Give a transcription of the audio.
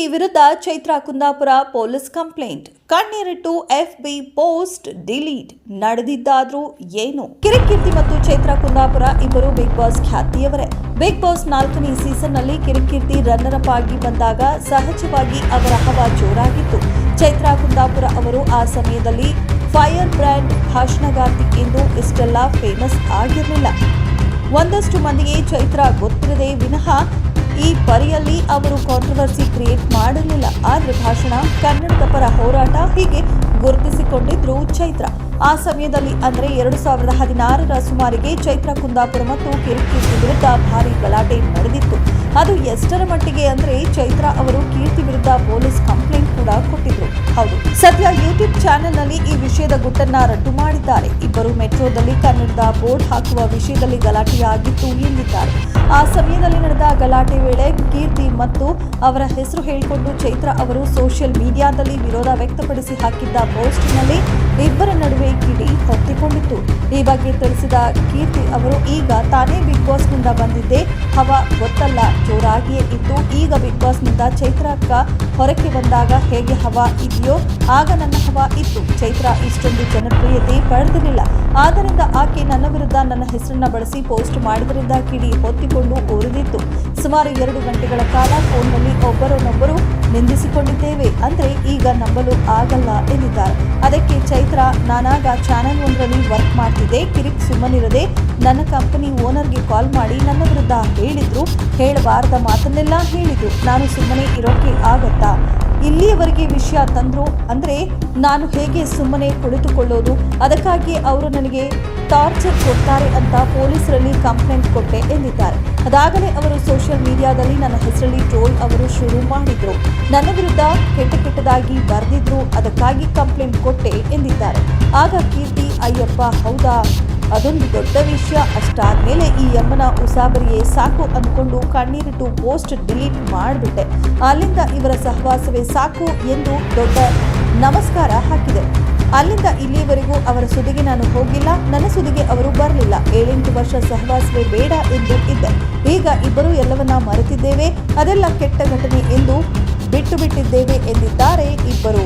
ಕೀರ್ತಿ ವಿರುದ್ಧ Chaitra Kundapura police complaint. ಕಣ್ಣೀರಿಟ್ಟು FB post delete. ನಡೆದಿದ್ದಾದ್ರೂ ಏನು? ಕಿರಿಕೀರ್ತಿ ಮತ್ತು ಚೈತ್ರಾ ಕುಂದಾಪುರ ಇಬ್ಬರು ಬಿಗ್ ಬಾಸ್ ಖ್ಯಾತಿಯವರೇ. ಬಿಗ್ ಬಾಸ್ 4ನೇ ಸೀಸನ್ನಲ್ಲಿ ಕಿರಿಕೀರ್ತಿ ರನ್ನರ್ ಅಪ್ ಆಗಿ ಬಂದಾಗ ಸಹಜವಾಗಿ ಅವರ ಹವಾ ಜೋರಾಗಿತ್ತು. ಚೈತ್ರಾ ಕುಂದಾಪುರ ಅವರು ಆ ಸಮಯದಲ್ಲಿ ಫೈರ್ ಬ್ರ್ಯಾಂಡ್ ಭಾಷಣಗಾರ್ತಿ ಎಂದು ಇಷ್ಟೆಲ್ಲ ಫೇಮಸ್ ಆಗಿರಲಿಲ್ಲ. ಒಂದಷ್ಟು ಮಂದಿಗೆ ಚೈತ್ರಾ ಗೊತ್ತಿರದೆ ವಿನಃ ಈ ಪರಿಯಲ್ಲಿ ಅವರು ಕಾಂಟ್ರವರ್ಸಿ ಕ್ರಿಯೇಟ್ ಮಾಡಲಿಲ್ಲ. ಆದರೆ ಭಾಷಣ, ಕನ್ನಡದ ಪರ ಹೋರಾಟ ಹೀಗೆ ಗುರುತಿಸಿಕೊಂಡಿದ್ರು ಚೈತ್ರಾ. ಆ ಸಮಯದಲ್ಲಿ ಅಂದರೆ 2016ರ ಸುಮಾರಿಗೆ ಚೈತ್ರಾ ಕುಂದಾಪುರ ಮತ್ತು ಕಿರಿಕೀರ್ತಿ ವಿರುದ್ಧ ಭಾರಿ ಗಲಾಟೆ ನಡೆದಿತ್ತು. ಅದು ಎಷ್ಟರ ಮಟ್ಟಿಗೆ ಅಂದರೆ ಚೈತ್ರಾ ಅವರು ಕೀರ್ತಿ ವಿರುದ್ಧ ಪೊಲೀಸ್ ಕಂಪ್ಲೇಂಟ್ ಕೂಡ ಕೊಟ್ಟಿದ್ರು. ಹೌದು, ಸದ್ಯ ಯೂಟ್ಯೂಬ್ ಚಾನೆಲ್ನಲ್ಲಿ ಈ ವಿಷಯದ ಗುಟ್ಟನ್ನ ರದ್ದು ಮಾಡಿದ್ದಾರೆ. ಇಬ್ಬರು ಮೆಟ್ರೋದಲ್ಲಿ ಕನ್ನಡದ ಬೋರ್ಡ್ ಹಾಕುವ ವಿಷಯದಲ್ಲಿ ಗಲಾಟೆಯಾಗಿತ್ತು ಎಂದಿದ್ದಾರೆ. ಆ ಸಮಯದಲ್ಲಿ ನಡೆದ ಗಲಾಟೆ ವೇಳೆ ಕೀರ್ತಿ ಮತ್ತು ಅವರ ಹೆಸರು ಹೇಳಿಕೊಂಡು ಚೈತ್ರಾ ಅವರು ಸೋಷಿಯಲ್ ಮೀಡಿಯಾದಲ್ಲಿ ವಿರೋಧ ವ್ಯಕ್ತಪಡಿಸಿ ಹಾಕಿದ್ದ ಪೋಸ್ಟ್ನಲ್ಲಿ ಇಬ್ಬರ ನಡುವೆ ಕಿಡಿ ಹೊತ್ತಿಕೊಂಡಿತ್ತು. ಈ ಬಗ್ಗೆ ತಿಳಿಸಿದ ಕೀರ್ತಿ ಅವರು, ಈಗ ತಾನೇ ಬಿಗ್ ಬಾಸ್ನಿಂದ ಬಂದಿದ್ದೆ, ಹವಾ ಗೊತ್ತಲ್ಲ, ಜೋರಾಗಿಯೇ ಇತ್ತು. ಈಗ ಬಿಗ್ ಬಾಸ್ನಿಂದ ಚೈತ್ರಾ ಅಕ್ಕ ಹೊರಕ್ಕೆ ಬಂದಾಗ ಹೇಗೆ ಹವಾ ಇದೆಯೋ ಆಗ ನನ್ನ ಹವಾ ಇತ್ತು. ಚೈತ್ರಾ ಇಷ್ಟೊಂದು ಜನಪ್ರಿಯತೆ ಪಡೆದಿರಲಿಲ್ಲ. ಆದ್ದರಿಂದ ಆಕೆ ನನ್ನ ವಿರುದ್ಧ ನನ್ನ ಹೆಸರನ್ನ ಬಳಸಿ ಪೋಸ್ಟ್ ಮಾಡಿದ್ರಿಂದ ಕಿಡಿ ಹೊತ್ತಿಕೊಂಡು ಉರಿದಿತ್ತು. ಸುಮಾರು 2 ಗಂಟೆಗಳ ಕಾಲ ಫೋನ್ನಲ್ಲಿ ಒಬ್ಬರನ್ನೊಬ್ಬರು ನಿಂದಿಸಿಕೊಂಡಿದ್ದೇವೆ. ಅಂದ್ರೆ ಈಗ ನಂಬಲು ಆಗಲ್ಲ ಎಂದಿದ್ದಾರೆ. ಅದಕ್ಕೆ ಚೈತ್ರಾ, ನಾನಾಗ ಚಾನೆಲ್ 1ರಲ್ಲಿ ವರ್ಕ್ ಮಾಡ್ತಿದ್ದೆ. ಕಿರಿಕ್ ಸುಮ್ಮನಿರದೆ ನನ್ನ ಕಂಪನಿ ಓನರ್ಗೆ ಕಾಲ್ ಮಾಡಿ ನನ್ನ ವಿರುದ್ಧ ಹೇಳಿದ್ರು. ಹೇಳಬಾರದ ಮಾತನ್ನೆಲ್ಲ ಹೇಳಿದ್ರು. ನಾನು ಸುಮ್ಮನೆ ಇರೋಕೆ ಆಗತ್ತಾ? ಇಲ್ಲಿಯವರೆಗೆ ವಿಷಯ ತಂದ್ರು ಅಂದ್ರೆ ನಾನು ಹೇಗೆ ಸುಮ್ಮನೆ ಕುಳಿತುಕೊಳ್ಳೋದು? ಅದಕ್ಕಾಗಿ ಅವರು ನನಗೆ ಟಾರ್ಚರ್ ಕೊಡ್ತಾರೆ ಅಂತ ಪೊಲೀಸರಲ್ಲಿ ಕಂಪ್ಲೇಂಟ್ ಕೊಟ್ಟೆ ಎಂದಿದ್ದಾರೆ. ಅದಾಗಲೇ ಅವರು ಸೋಷಿಯಲ್ ಮೀಡಿಯಾದಲ್ಲಿ ನನ್ನ ಹೆಸರಲ್ಲಿ ಟ್ರೋಲ್ ಅವರು ಶುರು ಮಾಡಿದ್ರು. ನನ್ನ ವಿರುದ್ಧ ಕೆಟ್ಟದಾಗಿ ಬರೆದಿದ್ರು. ಅದಕ್ಕಾಗಿ ಕಂಪ್ಲೇಂಟ್ ಕೊಟ್ಟೆ ಎಂದಿದ್ದಾರೆ. ಆಗ ಕೀರ್ತಿ, ಅಯ್ಯಪ್ಪ ಹೌದಾ, ಅದೊಂದು ದೊಡ್ಡ ವಿಷಯ. ಅಷ್ಟಾದ್ಮೇಲೆ ಈ ಯಮ್ಮನ ಉಸಾಬರಿಯೇ ಸಾಕು ಅಂದ್ಕೊಂಡು ಕಣ್ಣೀರಿಟ್ಟು ಪೋಸ್ಟ್ ಡಿಲೀಟ್ ಮಾಡಿಬಿಟ್ಟೆ. ಅಲ್ಲಿಂದ ಇವರ ಸಹವಾಸವೇ ಸಾಕು ಎಂದು ದೊಡ್ಡ ನಮಸ್ಕಾರ ಹಾಕಿದೆ. ಅಲ್ಲಿಂದ ಇಲ್ಲಿಯವರೆಗೂ ಅವರ ಸುದಿಗೆ ನಾನು ಹೋಗಿಲ್ಲ, ನನ್ನ ಸುದಿಗೆ ಅವರು ಬರಲಿಲ್ಲ. 7-8 ವರ್ಷ ಸಹವಾಸವೇ ಬೇಡ ಎಂದು ಇದ್ದೆ. ಈಗ ಇಬ್ಬರು ಎಲ್ಲವನ್ನ ಮರೆತಿದ್ದೇವೆ. ಅದೆಲ್ಲ ಕೆಟ್ಟ ಘಟನೆ ಎಂದು ಬಿಟ್ಟಿದ್ದೇವೆ ಎಂದಿದ್ದಾರೆ ಇಬ್ಬರು.